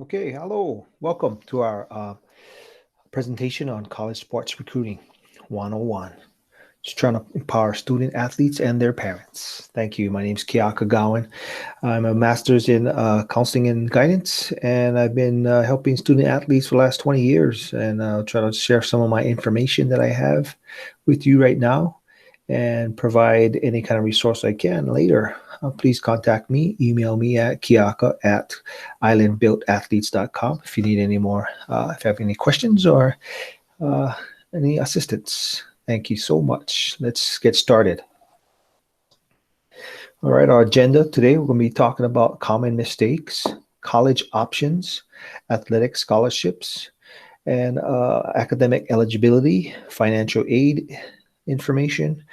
Okay, hello. Welcome to our presentation on college sports recruiting 101. Just trying to empower student athletes and their parents. Thank you. My name is Kiaka Gaughen. I'm a master's in counseling and guidance, and I've been helping student athletes for the last 20 years. And I'll try to share some of my information that I have with you right now and provide any kind of resource I can later. Please contact me. Email me at kiaka at islandbuiltathletes.com if you need any more, if you have any questions or uh, any assistance. Thank you so much. Let's get started. All right, our agenda today, we're going to be talking about common mistakes, college options, athletic scholarships, and academic eligibility, financial aid information,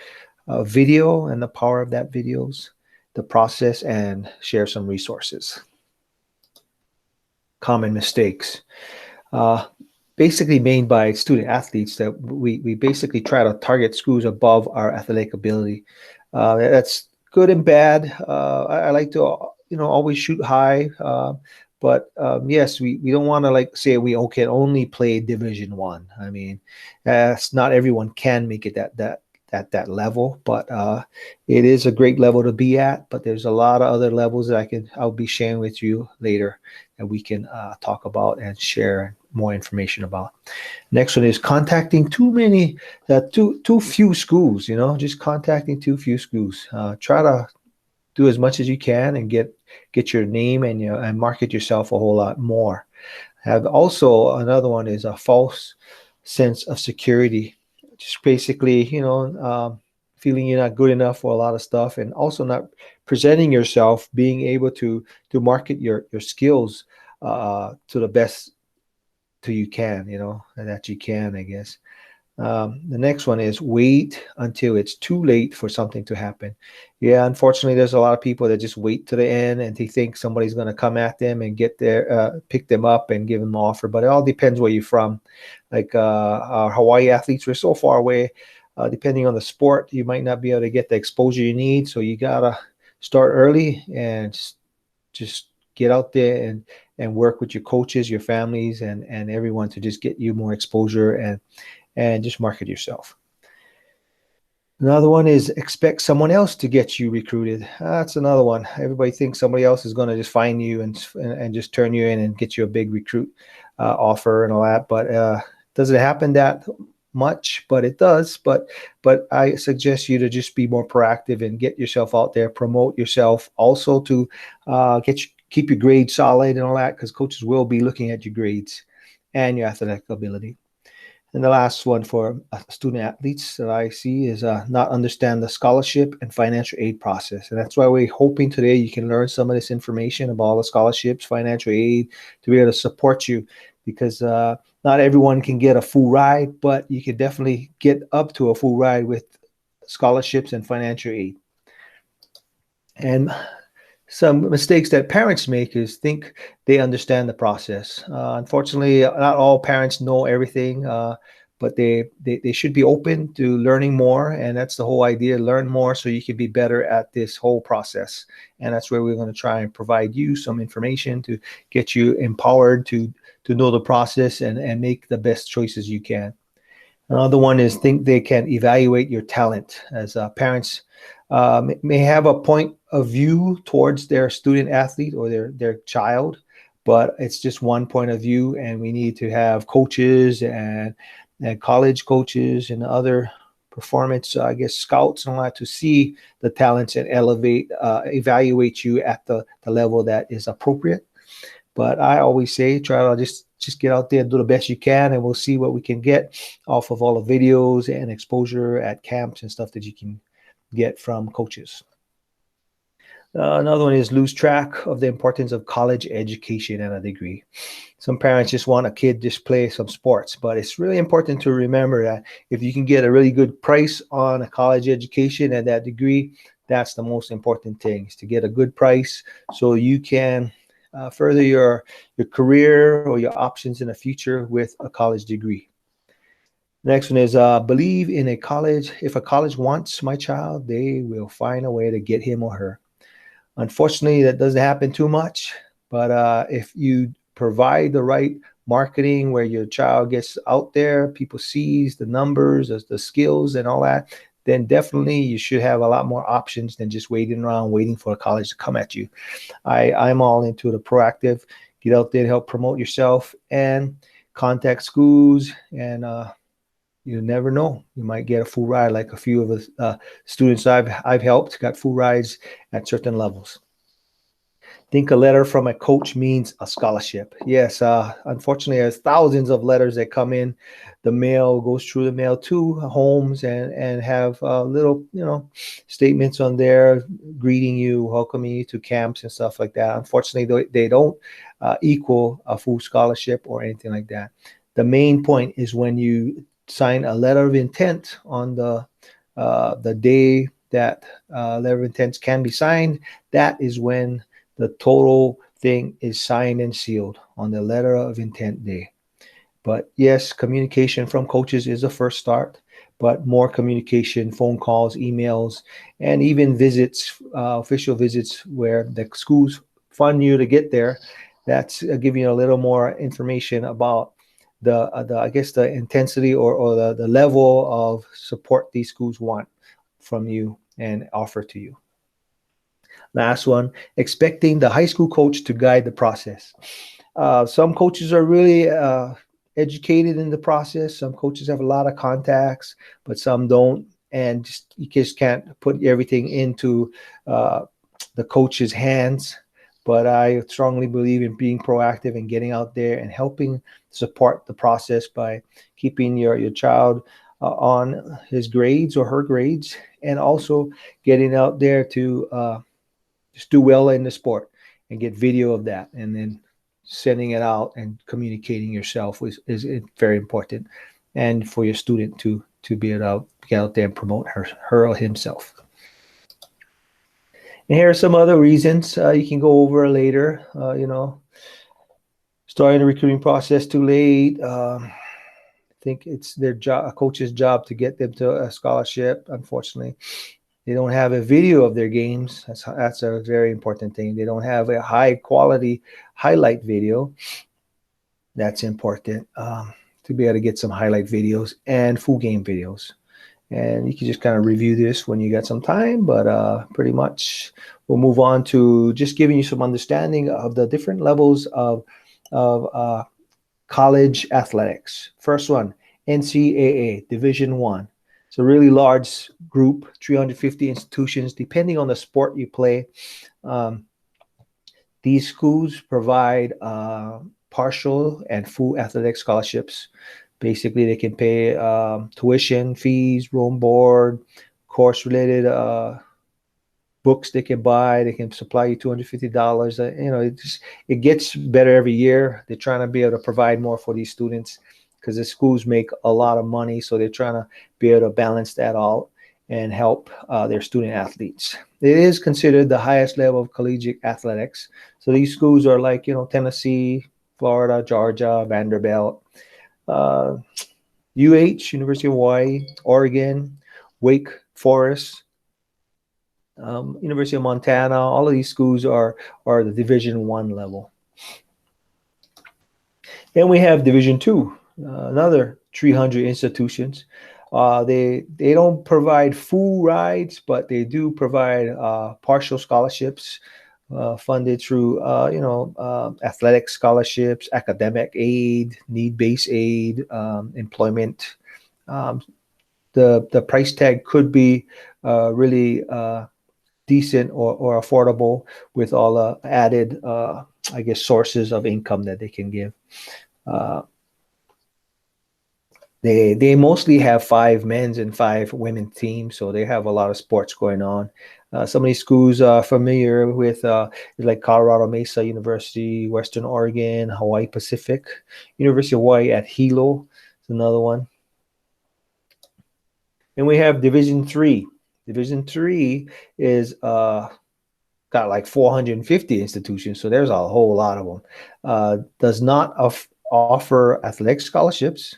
video and the power of that videos, the process, and share some resources. Common mistakes. Basically made by student athletes that we basically try to target schools above our athletic ability. That's good and bad. I like to, always shoot high. But yes, we don't want to like say we can only play Division One. I mean, not everyone can make it that at that level, but it is a great level to be at. But there's a lot of other levels that I'll be sharing with you later that we can talk about and share more information about. Next one is contacting too few schools. Just contacting too few schools. Try to do as much as you can and get your name and market yourself a whole lot more. Have also another one is a false sense of security. Just basically, feeling you're not good enough for a lot of stuff, and also not presenting yourself, being able to market your skills to the best to you can, that you can, I guess. The next one is wait until it's too late for something to happen. Yeah, unfortunately, there's a lot of people that just wait to the end and they think somebody's going to come at them and pick them up and give them an offer. But it all depends where you're from. Like our Hawaii athletes, we're so far away. Depending on the sport, you might not be able to get the exposure you need. So you gotta start early and just get out there and work with your coaches, your families, and everyone to just get you more exposure and just market yourself. Another one is expect someone else to get you recruited. That's another one. Everybody thinks somebody else is going to just find you and just turn you in and get you a big recruit offer and all that. But doesn't happen that much, but it does. But I suggest you to just be more proactive and get yourself out there, promote yourself, also to keep your grades solid and all that, because coaches will be looking at your grades and your athletic ability. And the last one for student athletes that I see is not understand the scholarship and financial aid process. And that's why we're hoping today you can learn some of this information about all the scholarships, financial aid, to be able to support you, because not everyone can get a full ride, but you can definitely get up to a full ride with scholarships and financial aid. And some mistakes that parents make is think they understand the process. Unfortunately, not all parents know everything, but they should be open to learning more. And that's the whole idea, learn more so you can be better at this whole process. And that's where we're going to try and provide you some information to get you empowered to know the process and make the best choices you can. Another one is think they can evaluate your talent. As parents may have a point of view towards their student athlete or their child, but it's just one point of view, and we need to have coaches and college coaches and other performance, scouts and all that, to see the talents and evaluate you at the level that is appropriate. But I always say, try to just get out there and do the best you can, and we'll see what we can get off of all the videos and exposure at camps and stuff that you can get from coaches. Another one is lose track of the importance of college education and a degree. Some parents just want a kid just play some sports, but it's really important to remember that if you can get a really good price on a college education and that degree, that's the most important thing, is to get a good price so you can further your career or your options in the future with a college degree. Next one is believe in a college. If a college wants my child, they will find a way to get him or her. Unfortunately, that doesn't happen too much. But if you provide the right marketing where your child gets out there, people sees the numbers, the skills and all that, then definitely you should have a lot more options than just waiting around, waiting for a college to come at you. I'm all into the proactive, get out there to help promote yourself and contact schools. And you never know, you might get a full ride, like a few of the students I've helped got full rides at certain levels. Think a letter from a coach means a scholarship. Yes, unfortunately, there's thousands of letters that come in. The mail goes through the mail to homes and have little, statements on there greeting you, welcoming you to camps and stuff like that. Unfortunately, they don't equal a full scholarship or anything like that. The main point is when you sign a letter of intent on the day that letter of intent can be signed. That is when the total thing is signed and sealed, on the letter of intent day. But yes, communication from coaches is a first start, but more communication, phone calls, emails, and even visits, official visits where the schools fund you to get there. That's giving you a little more information about the I guess the intensity or the level of support these schools want from you and offer to you. Last one, expecting the high school coach to guide the process. Some coaches are really educated in the process. Some coaches have a lot of contacts, but some don't. And you just can't put everything into the coach's hands. But I strongly believe in being proactive and getting out there and helping support the process by keeping your child on his grades or her grades, and also getting out there to just do well in the sport and get video of that, and then sending it out and communicating yourself is very important, and for your student to be able to get out there and promote her or himself. And here are some other reasons you can go over later. Starting the recruiting process too late. I think it's their job, a coach's job, to get them to a scholarship. Unfortunately, they don't have a video of their games. That's a very important thing. They don't have a high quality highlight video. That's important, to be able to get some highlight videos and full game videos. And you can just kind of review this when you got some time, but pretty much we'll move on to just giving you some understanding of the different levels of college athletics. First one, NCAA Division I. It's a really large group, 350 institutions, depending on the sport you play. These schools provide partial and full athletic scholarships. Basically, they can pay tuition, fees, room, board, course-related books they can buy. They can supply you $250. It gets better every year. They're trying to be able to provide more for these students, because the schools make a lot of money, so they're trying to be able to balance that out and help their student athletes. It is considered the highest level of collegiate athletics. So these schools are like, Tennessee, Florida, Georgia, Vanderbilt, University of Hawaii, Oregon, Wake Forest, University of Montana. All of these schools are the Division I level. Then we have Division II. Another 300 institutions. They don't provide full rides, but they do provide partial scholarships funded through athletic scholarships, academic aid, need-based aid, employment. The price tag could be really decent or affordable with all the added sources of income that they can give. They mostly have 5 men's and 5 women teams, so they have a lot of sports going on. Some of these schools are familiar with, like Colorado Mesa University, Western Oregon, Hawaii Pacific, University of Hawaii at Hilo is another one. And we have Division III. Division III is got like 450 institutions, so there's a whole lot of them. Does not offer athletic scholarships,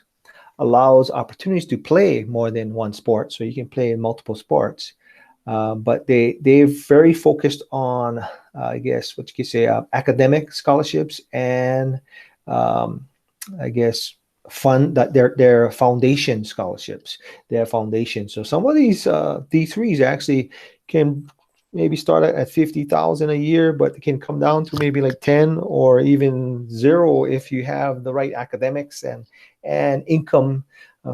allows opportunities to play more than one sport, so you can play in multiple sports. But they're very focused on, I guess, what you could say, academic scholarships and, um, I guess, fund that their foundation scholarships, their foundation. So some of these D3s actually can maybe start at 50,000 a year, but it can come down to maybe like 10 or even zero if you have the right academics and income,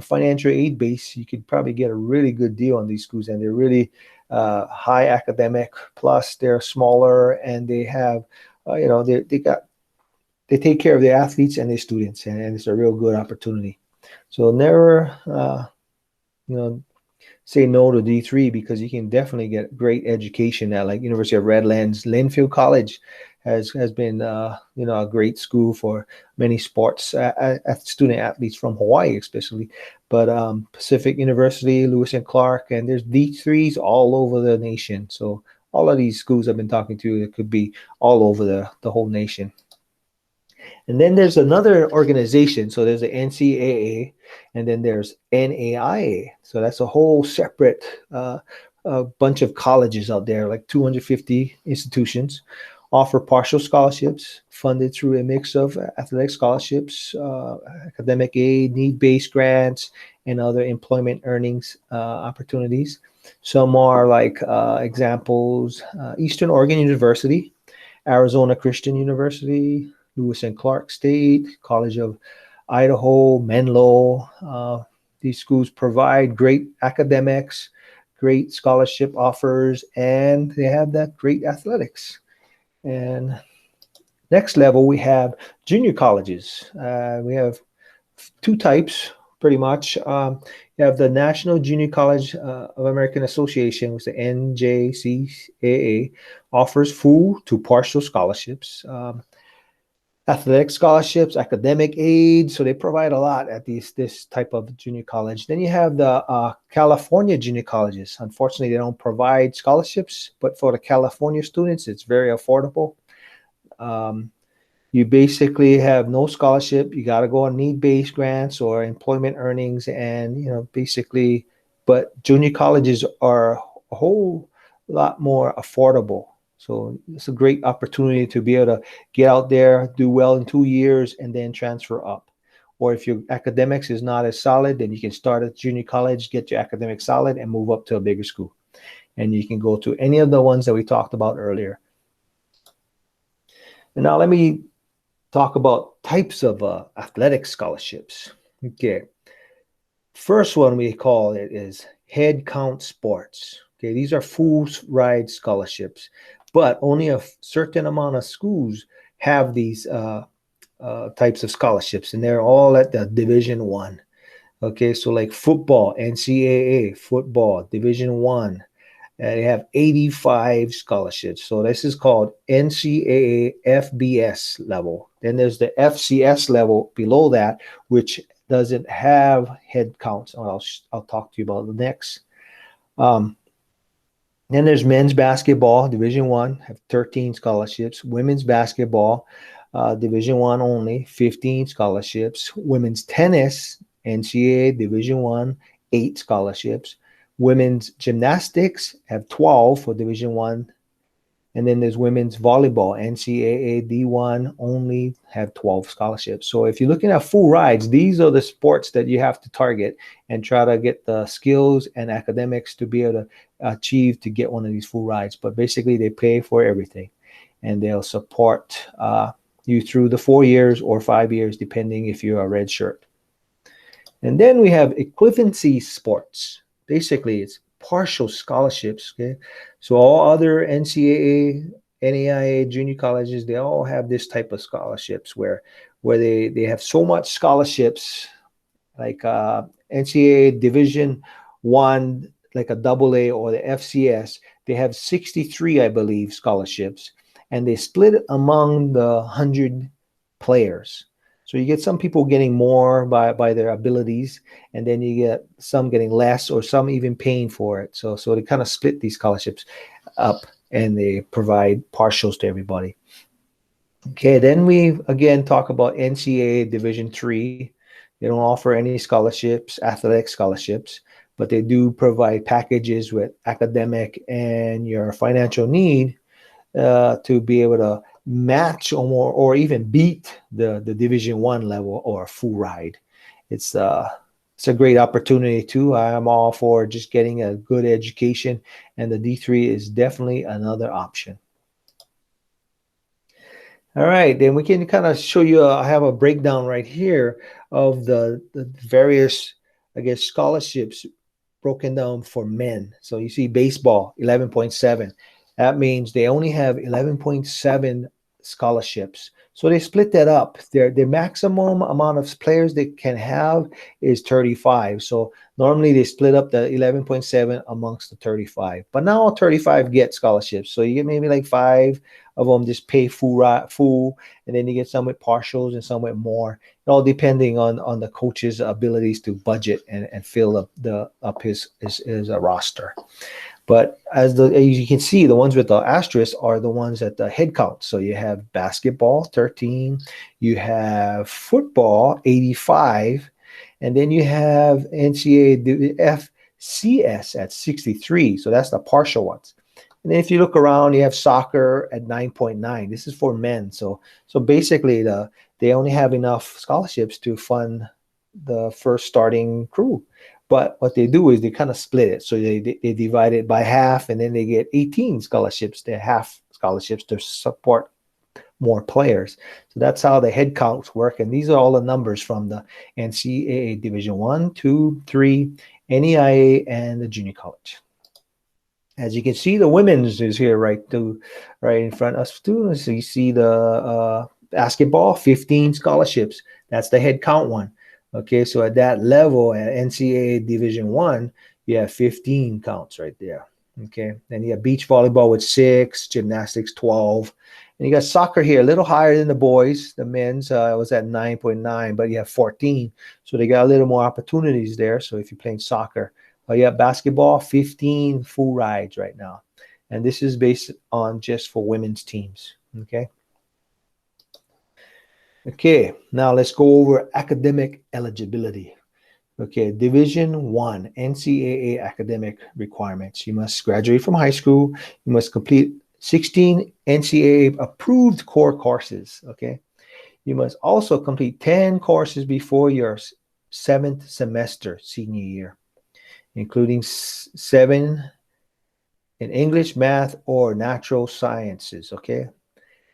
financial aid base. You could probably get a really good deal on these schools, and they're really high academic. Plus, they're smaller, and they have, they take care of their athletes and their students, and it's a real good opportunity. So never, you know, say no to D3, because you can definitely get great education at like University of Redlands. Linfield College has been a great school for many sports student athletes from Hawaii especially. But Pacific University, Lewis and Clark, and there's D3s all over the nation. So all of these schools I've been talking to, it could be all over the whole nation. And then there's another organization. So there's the NCAA, and then there's NAIA. So that's a whole separate bunch of colleges out there, like 250 institutions, offer partial scholarships funded through a mix of athletic scholarships, academic aid, need-based grants, and other employment earnings opportunities. Some are like examples: Eastern Oregon University, Arizona Christian University, Lewis and Clark State, College of Idaho, Menlo. These schools provide great academics, great scholarship offers, and they have that great athletics. And next level, we have junior colleges. We have two types, pretty much. You have the National Junior College of American Association, which the NJCAA, offers full to partial scholarships. Athletic scholarships, academic aid. So they provide a lot at this type of junior college. Then you have the California junior colleges. Unfortunately, they don't provide scholarships, but for the California students, it's very affordable. You basically have no scholarship. You got to go on need-based grants or employment earnings, and basically, but junior colleges are a whole lot more affordable. So it's a great opportunity to be able to get out there, do well in 2 years, and then transfer up. Or if your academics is not as solid, then you can start at junior college, get your academics solid, and move up to a bigger school. And you can go to any of the ones that we talked about earlier. And now let me talk about types of athletic scholarships. Okay. First one we call it is head count sports. Okay, these are full ride scholarships, but only a certain amount of schools have these types of scholarships, and they're all at the Division I. Okay, so like football, NCAA football, Division I. They have 85 scholarships. So this is called NCAA FBS level. Then there's the FCS level below that, which doesn't have head counts. I'll talk to you about the next. Then there's men's basketball, Division I, have 13 scholarships. Women's basketball, Division I only, 15 scholarships. Women's tennis, NCAA Division I, 8 scholarships. Women's gymnastics have 12 for Division I. And then there's women's volleyball, NCAA D1, only have 12 scholarships. So if you're looking at full rides, these are the sports that you have to target and try to get the skills and academics to be able to achieve to get one of these full rides. But basically, they pay for everything, and they'll support you through the 4 years or 5 years, depending if you're a red shirt. And then we have equivalency sports. Basically, it's partial scholarships. Okay, so all other NCAA, NAIA junior colleges, they all have this type of scholarships where they have so much scholarships, like NCAA Division I, like a AA or the FCS. They have 63, I believe, scholarships, and they split it among the 100 players. So you get some people getting more by their abilities, and then you get some getting less, or some even paying for it. So they kind of split these scholarships up, and they provide partials to everybody. Okay, then we again talk about NCAA Division III. They don't offer any scholarships, athletic scholarships, but they do provide packages with academic and your financial need to be able to match or even beat the Division One level or a full ride. It's it's a great opportunity too. I'm all for just getting a good education, and the D3 is definitely another option. All right, then we can kind of show you. I have a breakdown right here of the various, I guess, scholarships broken down for men. So you see baseball, 11.7. That means they only have 11.7 scholarships. So they split that up. Their maximum amount of players they can have is 35. So normally they split up the 11.7 amongst the 35. But now 35 get scholarships. So you get maybe like 5 of them just pay full, and then you get some with partials and some with more, all depending on the coach's abilities to budget and fill up his roster. But as you can see, the ones with the asterisk are the ones at the head count. So you have basketball 13, you have football 85, and then you have NCAA FCS at 63. So that's the partial ones. And then if you look around, you have soccer at 9.9. This is for men. So basically they only have enough scholarships to fund the first starting crew. But what they do is they kind of split it. So they divide it by half, and then they get 18 scholarships. They're half scholarships to support more players. So that's how the head counts work. And these are all the numbers from the NCAA Division 1, 2, 3, NEIA, and the junior college. As you can see, the women's is here right in front of us too. So you see the basketball, 15 scholarships. That's the head count one. Okay, so at that level, at NCAA Division 1, you have 15 counts right there. Okay, then you have beach volleyball with 6, gymnastics 12, and you got soccer here, a little higher than the boys. The men's was at 9.9, but you have 14, so they got a little more opportunities there. So if you're playing soccer, you have basketball, 15 full rides right now, and this is based on just for women's teams. Okay. Okay, now let's go over academic eligibility. Okay, Division 1 NCAA academic requirements. You must graduate from high school. You must complete 16 NCAA approved core courses. Okay, you must also complete 10 courses before your 7th semester senior year, including 7 in English, math, or natural sciences. Okay.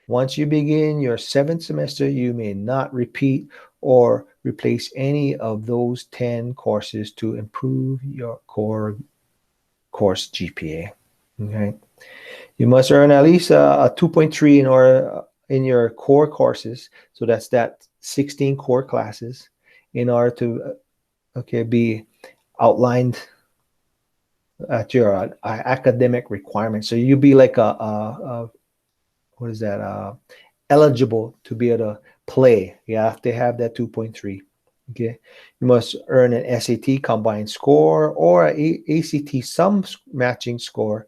Once you begin your 7th semester, you may not repeat or replace any of those 10 courses to improve your core course GPA. Okay. You must earn at least a 2.3 in your core courses. So that's 16 core classes in order to be outlined at your academic requirements. So you'll be like what is that? Eligible to be able to play. You have to have that 2.3. Okay. You must earn an SAT combined score or an ACT sum matching score.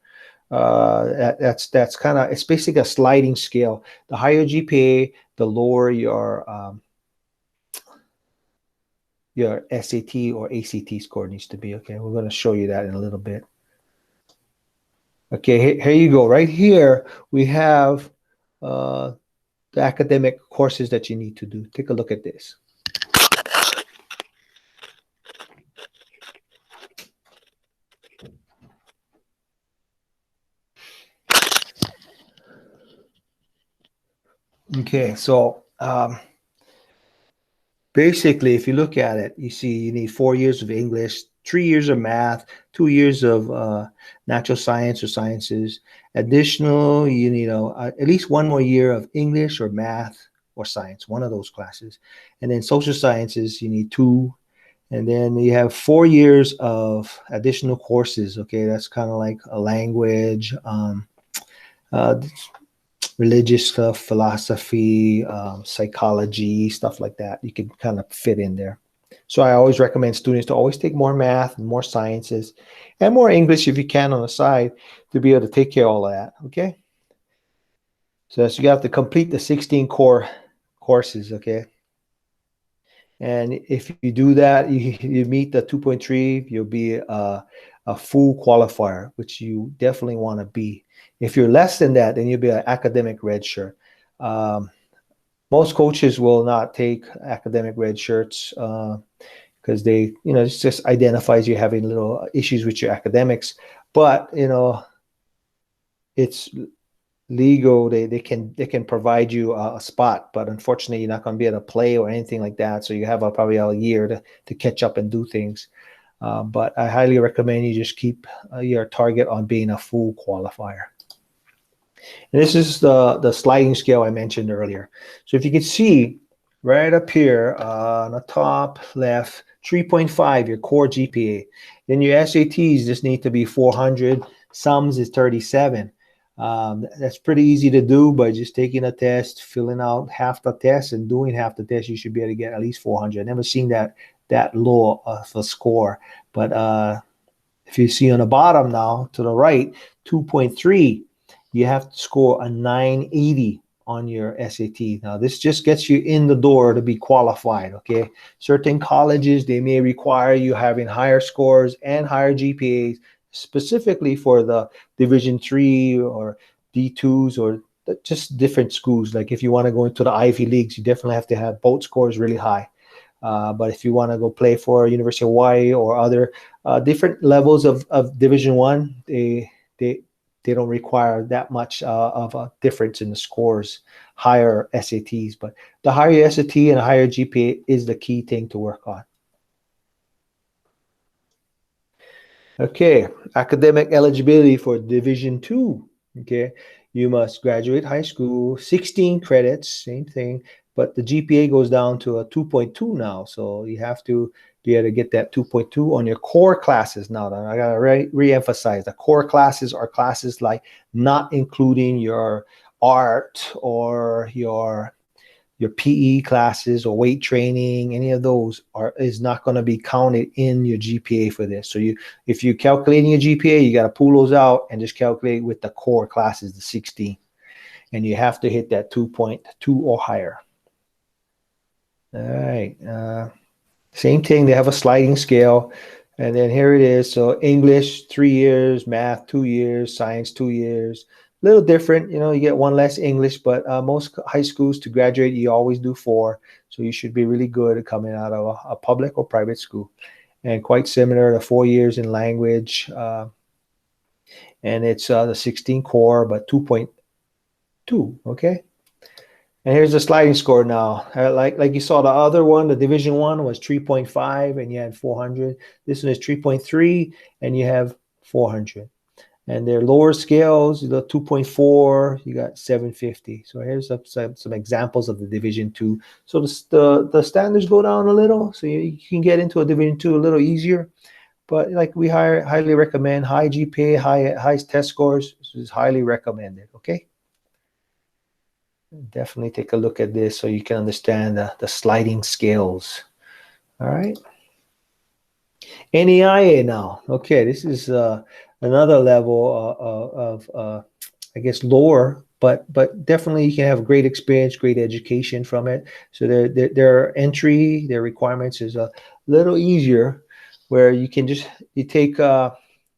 That's kind of, it's basically a sliding scale. The higher GPA, the lower your SAT or ACT score needs to be. Okay. We're going to show you that in a little bit. Okay. Here you go. Right here, we have the academic courses that you need to do. Take a look at this. Okay, so basically, if you look at it, you see you need 4 years of English, 3 years of math, 2 years of natural science or sciences. Additional, you need at least 1 more year of English or math or science, one of those classes. And then social sciences, you need 2. And then you have 4 years of additional courses. Okay, that's kind of like a language, religious stuff, philosophy, psychology, stuff like that. You can kind of fit in there. So I always recommend students to always take more math and more sciences and more English if you can on the side to be able to take care of all of that. Okay. So you have to complete the 16 core courses. Okay. And if you do that, you meet the 2.3, you'll be a full qualifier, which you definitely want to be. If you're less than that, then you'll be an academic redshirt. Most coaches will not take academic red shirts because they, it just identifies you having little issues with your academics. But, it's legal. They can provide you a spot, but unfortunately, you're not going to be able to play or anything like that. So you have probably a year to catch up and do things. But I highly recommend you just keep your target on being a full qualifier. And this is the sliding scale I mentioned earlier. So if you can see right up here on the top left, 3.5, your core GPA. Then your SATs just need to be 400. Sums is 37. That's pretty easy to do by just taking a test, filling out half the test, and doing half the test. You should be able to get at least 400. I've never seen that low of a score. But if you see on the bottom now to the right, 2.3, you have to score a 980 on your SAT. Now, this just gets you in the door to be qualified, okay? Certain colleges, they may require you having higher scores and higher GPAs, specifically for the Division III or D2s or just different schools. Like if you want to go into the Ivy Leagues, you definitely have to have both scores really high. But if you want to go play for University of Hawaii or other different levels of Division I, they don't require that much of a difference in the scores, higher SATs. But the higher your SAT and a higher GPA is the key thing to work on. Okay, academic eligibility for Division II. Okay, you must graduate high school, 16 credits, same thing, but the GPA goes down to a 2.2 now. So you have to be able to get that 2.2 on your core classes. Now, I got to re-emphasize the core classes are classes like not including your art or your PE classes or weight training. Any of those is not going to be counted in your GPA for this. So if you're calculating your GPA, you got to pull those out and just calculate with the core classes, the 16. And you have to hit that 2.2 or higher. All right. Same thing. They have a sliding scale. And then here it is. So English, 3 years, math, 2 years, science, 2 years. A little different. You get one less English, but most high schools to graduate, you always do 4. So you should be really good coming out of a public or private school. And quite similar to 4 years in language. And it's the 16 core, but 2.2, okay? And here's the sliding score now. Like you saw the other one, the Division I was 3.5 and you had 400. This one is 3.3 and you have 400. And their lower scales, the 2.4, you got 750. So here's some examples of the Division II. So the standards go down a little, so you can get into a Division II a little easier. But like we highly recommend high GPA, high test scores. This is highly recommended, okay? Definitely take a look at this so you can understand the sliding scales. All right. NAIA now. Okay, this is another level of I guess lower, but definitely you can have great experience, great education from it. So their entry, their requirements is a little easier, where you can take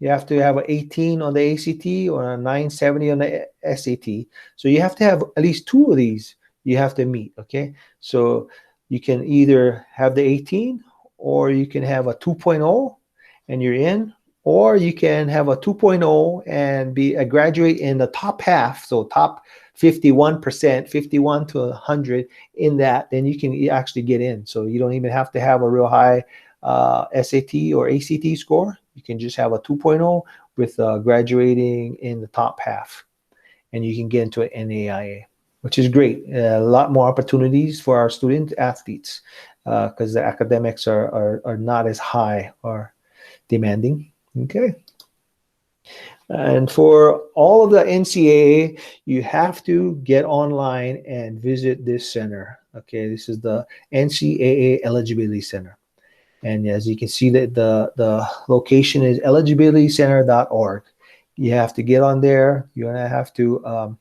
you have to have an 18 on the ACT or a 970 on the SAT. So you have to have at least 2 of these you have to meet, okay? So you can either have the 18 or you can have a 2.0 and you're in, or you can have a 2.0 and be a graduate in the top half, so top 51%, 51 to 100 in that, then you can actually get in. So you don't even have to have a real high SAT or ACT score. You can just have a 2.0 with graduating in the top half, and you can get into an NAIA, which is great. A lot more opportunities for our student athletes because the academics are not as high or demanding. Okay. And for all of the NCAA, you have to get online and visit this center. Okay, this is the NCAA Eligibility Center. And as you can see, that the location is eligibilitycenter.org. You have to get on there. You're going to have to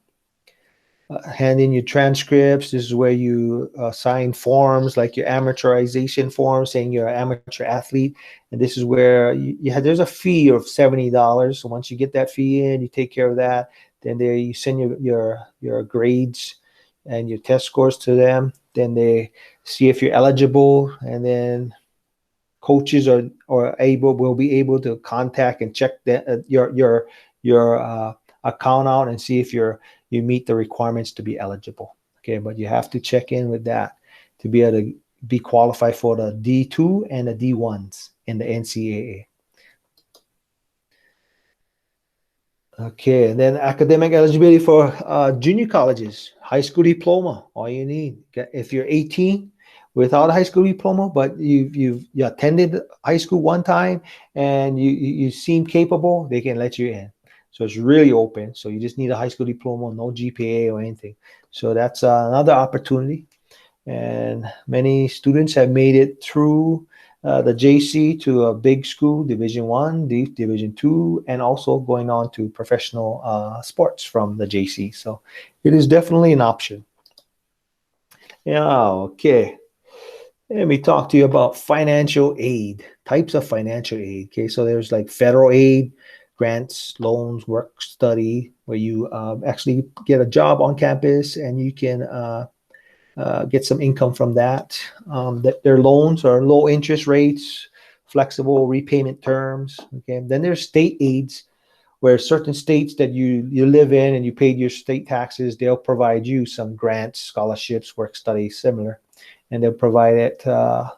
hand in your transcripts. This is where you sign forms like your amateurization form saying you're an amateur athlete. And this is where there's a fee of $70. So once you get that fee in, you take care of that. Then there you send your grades and your test scores to them. Then they see if you're eligible, and then coaches will be able to contact and check your account out and see if you meet the requirements to be eligible. Okay, but you have to check in with that to be able to be qualified for the D2 and the D1s in the NCAA. Okay, and then academic eligibility for junior colleges, high school diploma, all you need. If you're 18 without a high school diploma, but you attended high school one time and you seem capable, they can let you in. So it's really open. So you just need a high school diploma, no GPA or anything. So that's another opportunity. And many students have made it through the JC to a big school, Division I, Division II, and also going on to professional sports from the JC. So it is definitely an option. Yeah, okay. Let me talk to you about financial aid, types of financial aid. Okay, so there's like federal aid, grants, loans, work study, where you actually get a job on campus and you can get some income from that. Their loans are low interest rates, flexible repayment terms. Okay, then there's state aids, where certain states that you live in and you paid your state taxes, they'll provide you some grants, scholarships, work study, similar, and they'll provide it uh,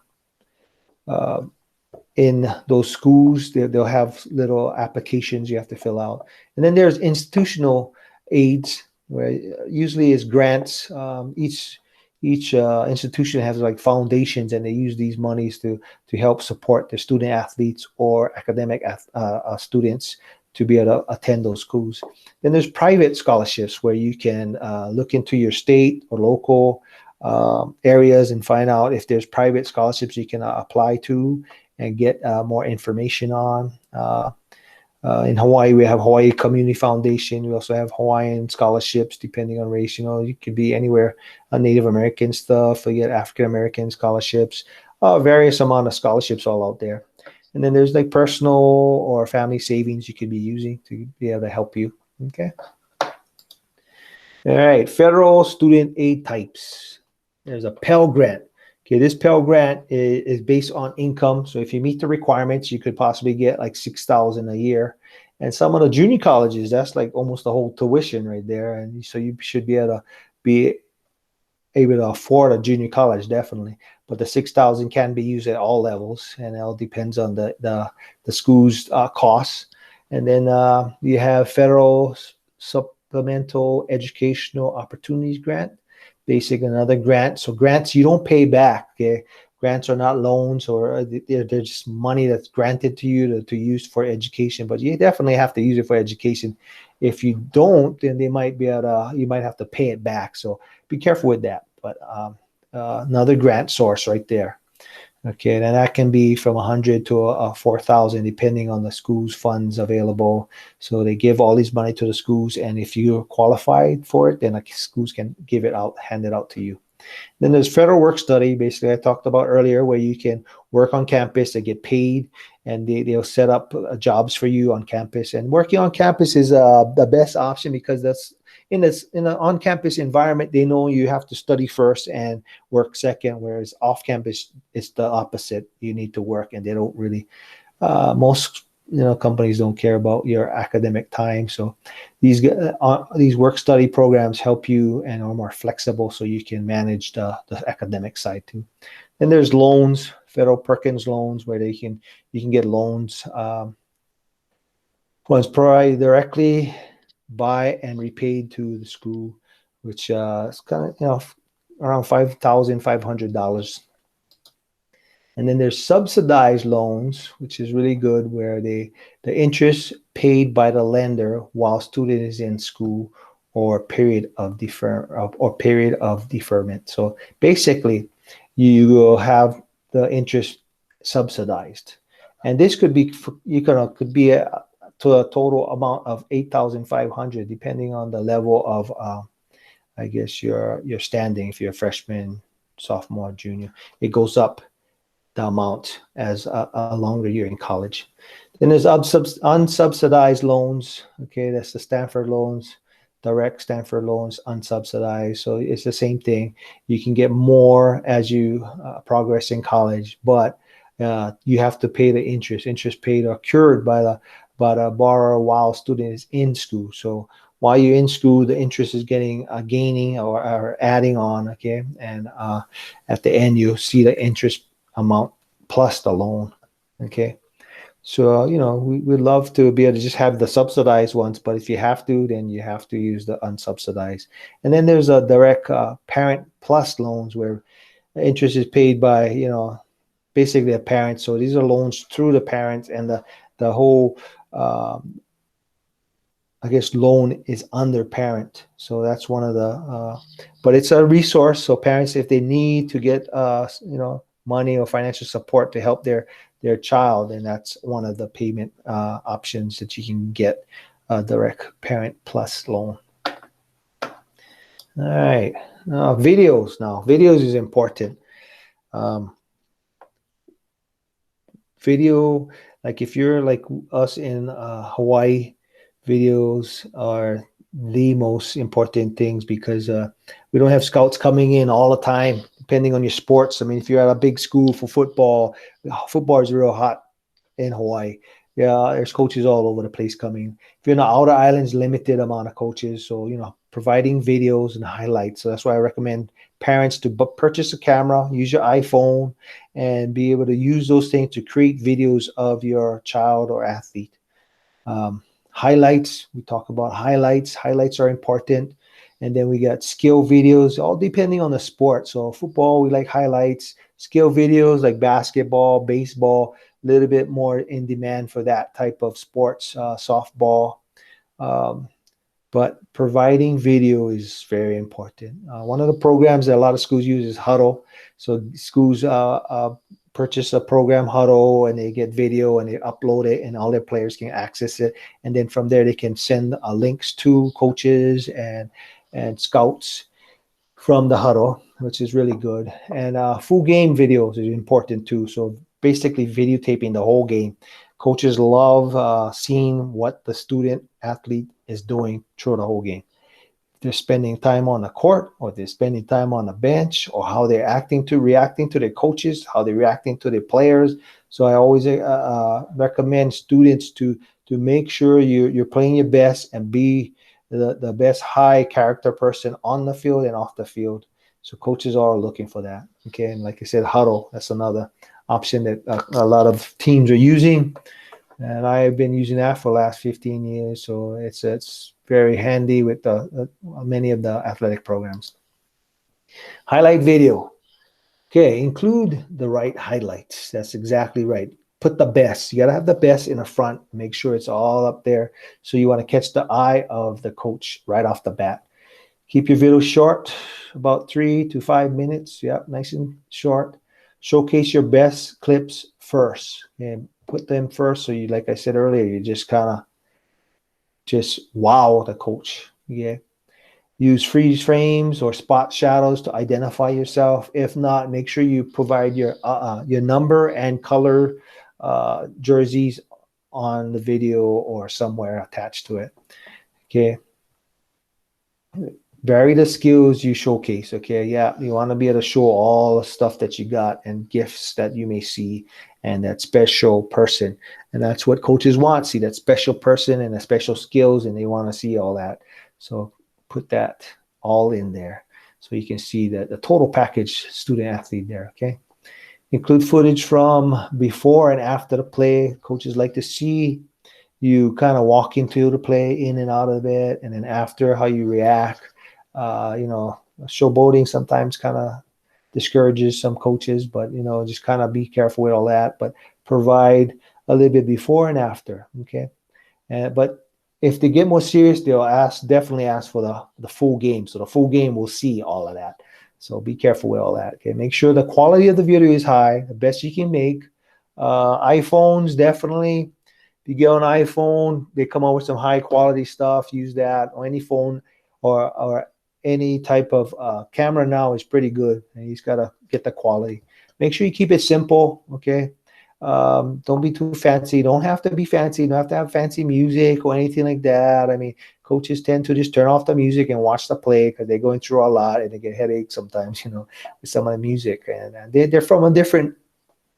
in those schools. They'll have little applications you have to fill out. And then there's institutional aids, where usually is grants. Each institution has like foundations, and they use these monies to help support their student athletes or academic students to be able to attend those schools. Then there's private scholarships, where you can look into your state or local areas and find out if there's private scholarships you can apply to and get more information on. In Hawaii, we have Hawaii Community Foundation. We also have Hawaiian scholarships, depending on race. You could be anywhere. Native American stuff. You get African American scholarships. Various amount of scholarships all out there. And then there's like personal or family savings you could be using to be able to help you. Okay. All right. Federal student aid types. There's a Pell Grant. Okay, this Pell Grant is based on income. So if you meet the requirements, you could possibly get like $6,000 a year. And some of the junior colleges, that's like almost the whole tuition right there. And so you should be able to afford a junior college, definitely. But the $6,000 can be used at all levels, and it all depends on the school's costs. And then you have Federal Supplemental Educational Opportunities Grant. Basic another grant. So grants you don't pay back. Okay, grants are not loans, or they're just money that's granted to you to use for education. But you definitely have to use it for education. If you don't, then you might have to pay it back. So be careful with that. But another grant source right there. Okay, and that can be from 100 to 4,000, depending on the school's funds available. So they give all these money to the schools, and if you're qualified for it, then like schools can hand it out to you. Then there's federal work study, basically I talked about earlier, where you can work on campus, they get paid, and they'll set up jobs for you on campus. And working on campus is the best option, because that's in an on-campus environment, they know you have to study first and work second, whereas off-campus, it's the opposite. You need to work, and they don't really, most companies don't care about your academic time. So these work study programs help you and are more flexible, so you can manage the academic side too. Then there's loans, Federal Perkins loans, where you can get loans. One's provided directly by and repaid to the school, which is kind of around $5,500. And then there's subsidized loans, which is really good, where the interest paid by the lender while student is in school, or period of deferment. So basically, you will have the interest subsidized, and this could be to a total amount of $8,500, depending on the level of I guess your standing, if you're a freshman, sophomore, junior, it goes up the amount as a longer year in college. Then there's unsubsidized loans. Okay, that's the Stanford loans, direct Stanford loans, unsubsidized. So it's the same thing. You can get more as you progress in college, but you have to pay the interest. Interest paid or cured by the borrower while student is in school. So while you're in school, the interest is getting gaining or adding on. Okay, and at the end you see the interest amount plus the loan. Okay. So, we'd love to be able to just have the subsidized ones, but if you have to, then you have to use the unsubsidized. And then there's a direct parent plus loans where the interest is paid by, basically a parent. So these are loans through the parents, and the whole, I guess, loan is under parent. So that's one of the, but it's a resource. So parents, if they need to get, money or financial support to help their child, and that's one of the payment options that you can get, a direct parent plus loan. All right, videos. Now, videos is important. Video, like if you're like us in Hawaii, videos are the most important things because we don't have scouts coming in all the time, depending on your sports. I mean, if you're at a big school for football, football is real hot in Hawaii. Yeah, there's coaches all over the place coming. If you're in the outer islands, limited amount of coaches. So, providing videos and highlights. So that's why I recommend parents to purchase a camera, use your iPhone, and be able to use those things to create videos of your child or athlete. Highlights, we talk about highlights. Highlights are important. And then we got skill videos, all depending on the sport. So football, we like highlights. Skill videos like basketball, baseball, a little bit more in demand for that type of sports, softball. But providing video is very important. One of the programs that a lot of schools use is Huddle. So schools purchase a program, Huddle, and they get video and they upload it, and all their players can access it. And then from there, they can send links to coaches and scouts from the Huddle, which is really good. And full game videos is important too. So basically videotaping the whole game. Coaches love seeing what the student athlete is doing through the whole game. They're spending time on the court, or they're spending time on the bench, or how they're reacting to their coaches, how they're reacting to their players. So I always recommend students to make sure you're playing your best and be the best high character person on the field and off the field. So coaches are looking for that. Okay, and like I said, Huddle, that's another option that a lot of teams are using. And I've been using that for the last 15 years. So it's very handy with many of the athletic programs. Highlight video. Okay, include the right highlights. That's exactly right. Put the best. You got to have the best in the front. Make sure it's all up there. So you want to catch the eye of the coach right off the bat. Keep your video short, about 3 to 5 minutes. Yep, nice and short. Showcase your best clips first, and put them first. So you, like I said earlier, you just kind of just wow the coach. Yeah. Use freeze frames or spot shadows to identify yourself. If not, make sure you provide your number and color jerseys on the video or somewhere attached to it. Okay. Vary the skills you showcase. Okay. Yeah. You want to be able to show all the stuff that you got and gifts that you may see and that special person. And that's what coaches want. See that special person and the special skills, and they want to see all that. So put that all in there so you can see that the total package student athlete there. Okay. Include footage from before and after the play. Coaches like to see you kind of walk into the play, in and out of it, and then after, how you react. Showboating sometimes kind of discourages some coaches, but just kind of be careful with all that, but provide a little bit before and after. Okay. But if they get more serious, they'll definitely ask for the full game. So the full game will see all of that. So be careful with all that. Okay. Make sure the quality of the video is high, the best you can make. iPhones, definitely. If you get on iPhone, they come out with some high quality stuff. Use that, or any phone, or any type of camera now is pretty good, and he's got to get the quality. Make sure you keep it simple, okay? Don't be too fancy. Don't have to be fancy. Don't have to have fancy music or anything like that. I mean, coaches tend to just turn off the music and watch the play because they're going through a lot and they get headaches sometimes, with some of the music. And they're from a different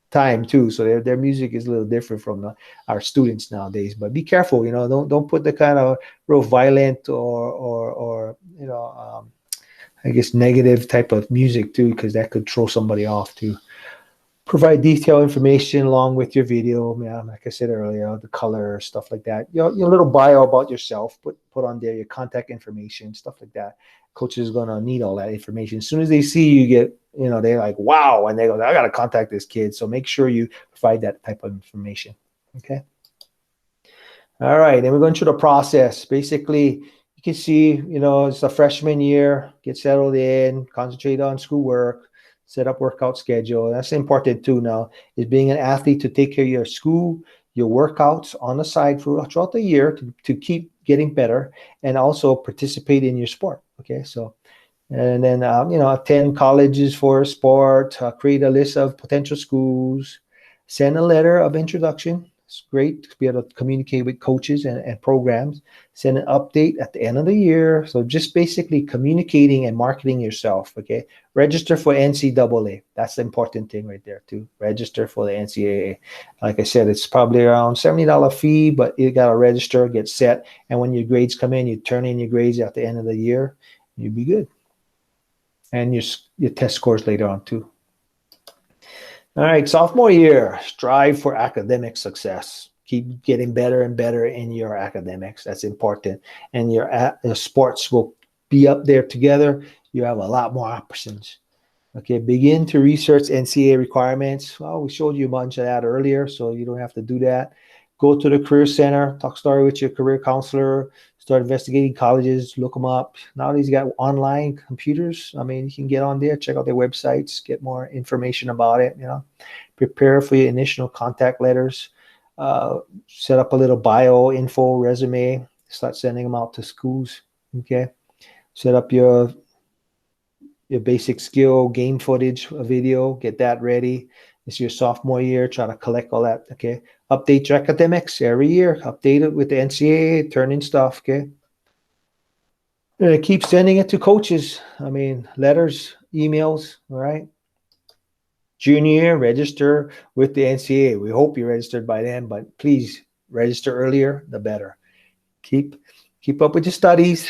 time too, so their music is a little different from our students nowadays. But be careful, don't put the kind of real violent or I guess negative type of music too, because that could throw somebody off too. Provide detailed information along with your video. Yeah, like I said earlier, the color, stuff like that. Your little bio about yourself, put on there your contact information, stuff like that. Coach is gonna need all that information. As soon as they see you get, they're like, wow, and they go, I gotta contact this kid. So make sure you provide that type of information. Okay. All right, and we're going through the process. Basically, you can see, it's a freshman year. Get settled in, concentrate on schoolwork, set up workout schedule. That's important too now, is being an athlete to take care of your school, your workouts on the side throughout the year to keep getting better, and also participate in your sport. Okay, so, and then, attend colleges for sport, create a list of potential schools, send a letter of introduction. It's great to be able to communicate with coaches and programs. Send an update at the end of the year. So just basically communicating and marketing yourself, okay? Register for NCAA. That's the important thing right there too. Register for the NCAA. Like I said, it's probably around $70 fee, but you got to register, get set. And when your grades come in, you turn in your grades at the end of the year. You'll be good. And your test scores later on too. All right, sophomore year, strive for academic success. Keep getting better and better in your academics. That's important. And your sports will be up there together. You have a lot more options. Okay, begin to research NCAA requirements. Well, we showed you a bunch of that earlier, so you don't have to do that. Go to the Career Center, start with your career counselor, start investigating colleges, look them up. Nowadays, you got online computers. I mean, you can get on there, check out their websites, get more information about it, Prepare for your initial contact letters, set up a little bio, info, resume, start sending them out to schools, okay? Set up your basic skill, game footage, a video, get that ready. It's your sophomore year, try to collect all that, okay? Update your academics every year. Update it with the NCAA, turn in stuff, okay? And keep sending it to coaches. I mean, letters, emails, all right? Junior year, register with the NCAA. We hope you're registered by then, but please register earlier, the better. Keep up with your studies.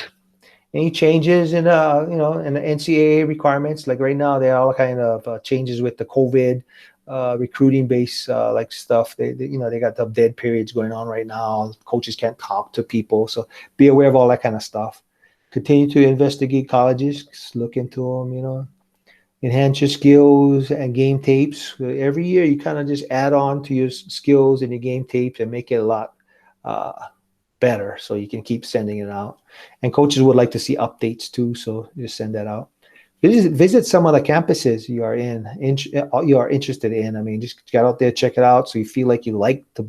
Any changes in in the NCAA requirements? Like right now, there are all kind of changes with the COVID recruiting base like stuff. They got the dead periods going on right now. Coaches can't talk to people, so be aware of all that kind of stuff. Continue to investigate colleges. Just look into them. Enhance your skills and game tapes. Every year, you kind of just add on to your skills and your game tapes and make it a lot better, so you can keep sending it out. And coaches would like to see updates too, so just send that out. Visit some of the campuses you are you are interested in. I mean, just get out there, check it out, so you feel like you want to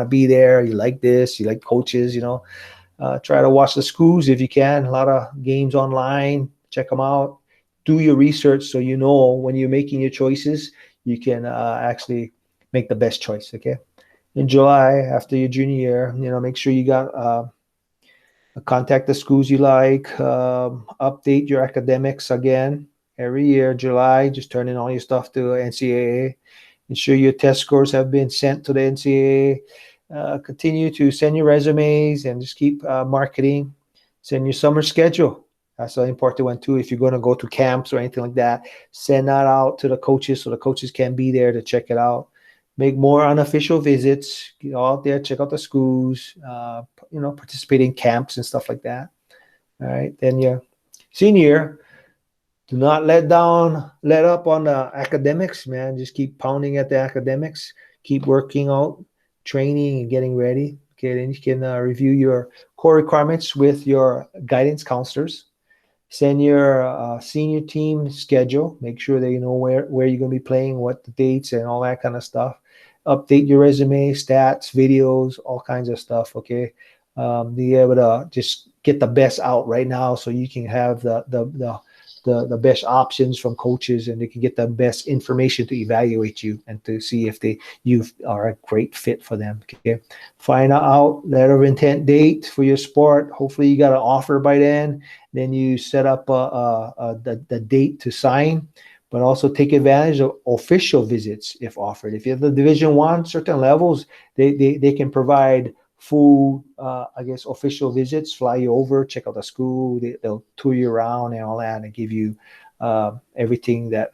be there, you like this, you like coaches, try to watch the schools if you can. A lot of games online, check them out. Do your research so when you're making your choices, you can actually make the best choice, okay? In July, after your junior year, make sure you got contact the schools you like, update your academics again every year. July, just turn in all your stuff to NCAA. Ensure your test scores have been sent to the NCAA. Continue to send your resumes and just keep marketing. Send your summer schedule. That's an important one too. If you're going to go to camps or anything like that, send that out to the coaches so the coaches can be there to check it out. Make more unofficial visits. Get out there, check out the schools, participate in camps and stuff like that. All right. Then your senior year, do not let up on the academics, man. Just keep pounding at the academics. Keep working out, training, and getting ready. Okay. Then you can review your core requirements with your guidance counselors. Send your senior team schedule. Make sure that you know where you're going to be playing, what the dates, and all that kind of stuff. Update your resume, stats, videos, all kinds of stuff, okay? Be able to just get the best out right now, so you can have the best options from coaches, and they can get the best information to evaluate you and to see if you are a great fit for them. Okay, find out letter of intent date for your sport. Hopefully you got an offer by then. Then you set up the date to sign, but also take advantage of official visits if offered. If you have the Division I, certain levels, they can provide full, I guess, official visits, fly you over, check out the school, they'll tour you around and all that, and give you everything that,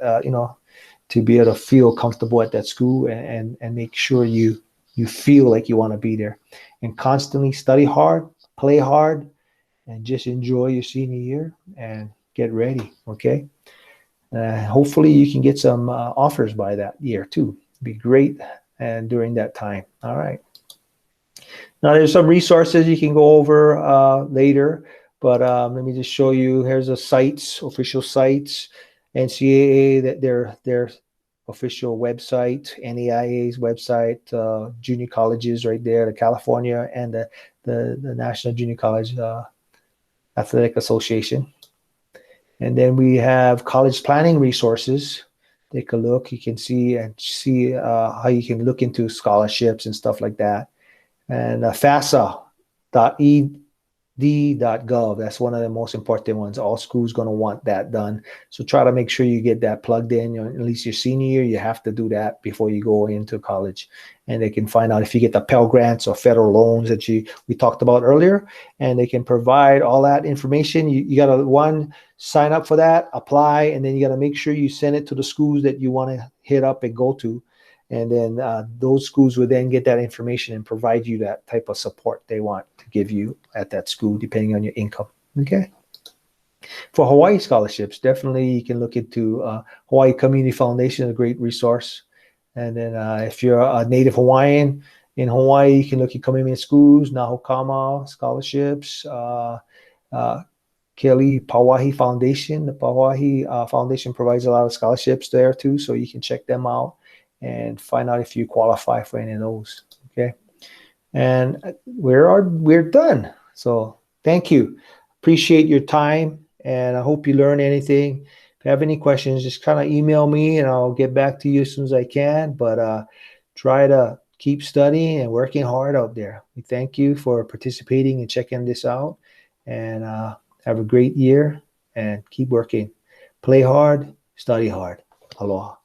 to be able to feel comfortable at that school, and make sure you feel like you want to be there. And constantly study hard, play hard, and just enjoy your senior year and get ready, okay? Hopefully you can get some offers by that year too. Be great and during that time. All right. Now there's some resources you can go over later, but let me just show you. Here's the sites, official sites, NCAA, that their official website, NAIA's website, junior colleges right there, the California and the National Junior College Athletic Association. And then we have college planning resources. Take a look. You can see how you can look into scholarships and stuff like that. And FAFSA.ed.gov. That's one of the most important ones. All schools going to want that done. So try to make sure you get that plugged in. At least your senior year, you have to do that before you go into college. And they can find out if you get the Pell Grants or federal loans that we talked about earlier. And they can provide all that information. You got to, sign up for that, apply, and then you got to make sure you send it to the schools that you want to hit up and go to. And then those schools will then get that information and provide you that type of support they want to give you at that school, depending on your income. Okay. For Hawaii scholarships, definitely you can look into Hawaii Community Foundation, a great resource. And then if you're a native Hawaiian in Hawaii, you can look at Kameme Schools, Nahokama scholarships, Kelly Pauahi Foundation. The Pauahi Foundation provides a lot of scholarships there too, so you can check them out and find out if you qualify for any of those. Okay, and we're done. So thank you, appreciate your time, and I hope you learn anything. If you have any questions, just kind of email me and I'll get back to you as soon as I can. But try to keep studying and working hard out there. We thank you for participating and checking this out, and have a great year and keep working. Play hard, study hard. Aloha.